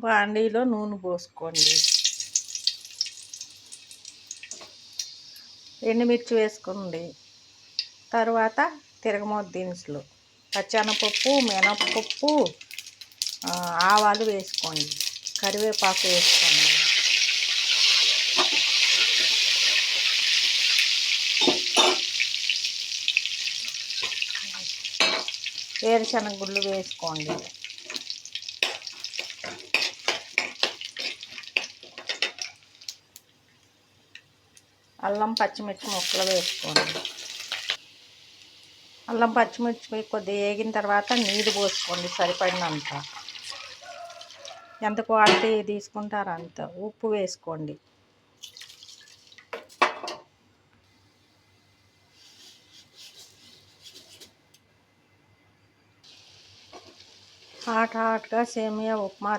బాండీలో నూనె పోసుకోండి. ఎండుమిర్చి వేసుకోండి. తర్వాత తిరగమోత దినుసులు, పచ్చెనపప్పు, మినపప్పు, ఆవాలు వేసుకోండి. కరివేపాకు వేసుకోండి. వేరుశనగ గుళ్ళు వేసుకోండి. అల్లం పచ్చిమిర్చి ముక్కలు వేసుకోండి. అల్లం పచ్చిమిర్చి కొద్దిగా వేగిన తర్వాత నీళ్ళు పోసుకోండి సరిపడినంత. ఎంత క్వాంటిటీ తీసుకుంటారో అంత. ఉప్పు వేసుకోండి. హాట్గా సేమియా ఉప్మా